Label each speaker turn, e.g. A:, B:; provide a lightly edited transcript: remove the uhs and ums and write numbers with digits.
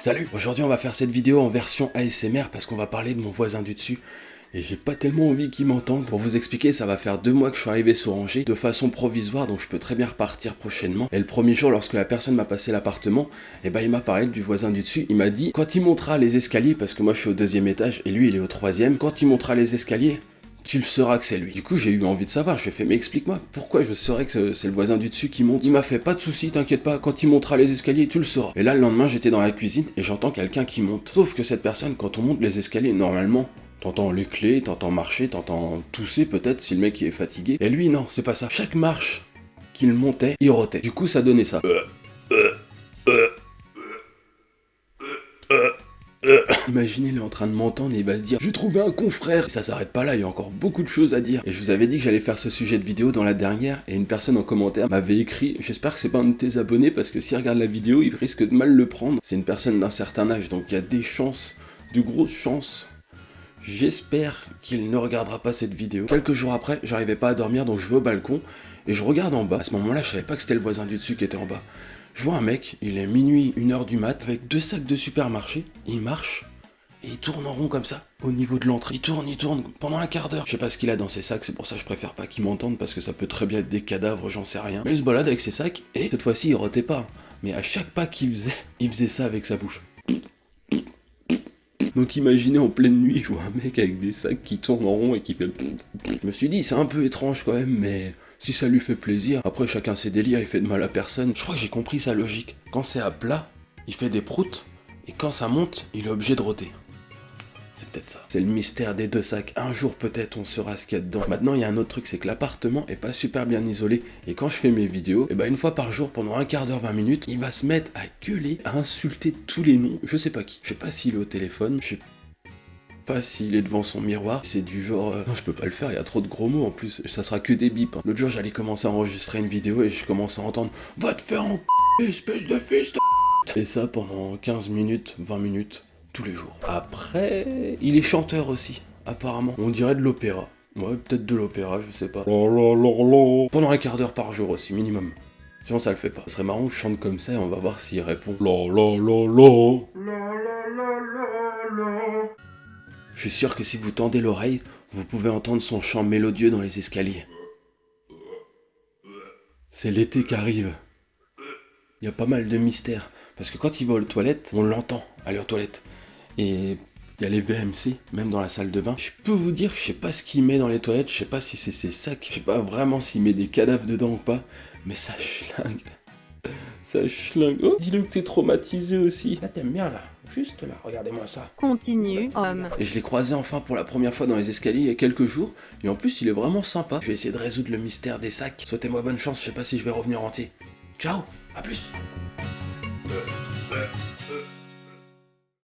A: Salut! Aujourd'hui on va faire cette vidéo en version ASMR parce qu'on va parler de mon voisin du dessus. Et j'ai pas tellement envie qu'il m'entende. Pour vous expliquer, ça va faire 2 mois que je suis arrivé sur Angers de façon provisoire, donc je peux très bien repartir prochainement. Et le premier jour, lorsque la personne m'a passé l'appartement, et ben il m'a parlé du voisin du dessus. Il m'a dit, quand il montera les escaliers, parce que moi je suis au 2e étage et lui il est au 3e, quand il montera les escaliers, tu le sauras que c'est lui. Du coup, j'ai eu envie de savoir. Je lui ai fait, mais explique-moi, pourquoi je saurais que c'est le voisin du dessus qui monte? Il m'a fait, pas de soucis, t'inquiète pas, quand il montera les escaliers, tu le sauras. Et là, le lendemain, j'étais dans la cuisine et j'entends quelqu'un qui monte. Sauf que cette personne, quand on monte les escaliers, normalement, t'entends les clés, t'entends marcher, t'entends tousser peut-être si le mec est fatigué. Et lui, non, c'est pas ça. Chaque marche qu'il montait, il rotait. Du coup, ça donnait ça. Imaginez, il est en train de m'entendre et il va se dire, j'ai trouvé un confrère. Et ça s'arrête pas là, il y a encore beaucoup de choses à dire. Et je vous avais dit que j'allais faire ce sujet de vidéo dans la dernière, et une personne en commentaire m'avait écrit, j'espère que c'est pas un de tes abonnés, parce que s'il regarde la vidéo, il risque de mal le prendre. C'est une personne d'un certain âge, donc il y a des chances, de grosses chances. J'espère qu'il ne regardera pas cette vidéo. Quelques jours après, j'arrivais pas à dormir, donc je vais au balcon, et je regarde en bas. À ce moment-là, je savais pas que c'était le voisin du dessus qui était en bas. Je vois un mec, il est minuit, 1h du mat, avec 2 sacs de supermarché, il marche, et il tourne en rond comme ça, au niveau de l'entrée. Il tourne, pendant un quart d'heure. Je sais pas ce qu'il a dans ses sacs, c'est pour ça que je préfère pas qu'il m'entende, parce que ça peut très bien être des cadavres, j'en sais rien. Mais il se balade avec ses sacs, et cette fois-ci, il rotait pas. Mais à chaque pas qu'il faisait, il faisait ça avec sa bouche. Donc imaginez en pleine nuit, je vois un mec avec des sacs qui tournent en rond et qui fait... Je me suis dit, c'est un peu étrange quand même, mais si ça lui fait plaisir, après chacun ses délires, il fait de mal à personne. Je crois que j'ai compris sa logique. Quand c'est à plat, il fait des proutes, et quand ça monte, il est obligé de rôter. C'est peut-être ça. C'est le mystère des 2 sacs. Un jour peut-être on saura ce qu'il y a dedans. Maintenant il y a un autre truc, c'est que l'appartement est pas super bien isolé. Et quand je fais mes vidéos, et ben une fois par jour, pendant un quart d'heure, 20 minutes, il va se mettre à gueuler, à insulter tous les noms. Je sais pas qui. Je sais pas s'il est au téléphone, je sais pas s'il est devant son miroir. C'est du genre... Non, je peux pas le faire, il y a trop de gros mots en plus. Ça sera que des bips. L'autre jour j'allais commencer à enregistrer une vidéo et je commence à entendre « Va te faire en espèce de fils de... » Et ça pendant 15 minutes, 20 minutes. Tous les jours. Après, il est chanteur aussi, apparemment. On dirait de l'opéra. Ouais, peut-être de l'opéra, je sais pas. Pendant un quart d'heure par jour aussi, minimum. Sinon ça le fait pas. Ce serait marrant que je chante comme ça et on va voir s'il répond. Je suis sûr que si vous tendez l'oreille, vous pouvez entendre son chant mélodieux dans les escaliers. C'est l'été qui arrive. Il y a pas mal de mystères. Parce que quand il va aux toilettes, on l'entend aller aux toilettes. Et il y a les VMC, même dans la salle de bain. Je peux vous dire, je sais pas ce qu'il met dans les toilettes, je sais pas si c'est ses sacs, je sais pas vraiment s'il met des cadavres dedans ou pas, mais ça schlingue. Ça schlingue. Oh, dis-le que t'es traumatisé aussi. Là t'aimes bien là, juste là, regardez-moi ça.
B: Continue, homme.
A: Et je l'ai croisé enfin pour la première fois dans les escaliers il y a quelques jours, et en plus il est vraiment sympa. Je vais essayer de résoudre le mystère des sacs. Souhaitez-moi bonne chance, je sais pas si je vais revenir entier. Ciao, à plus.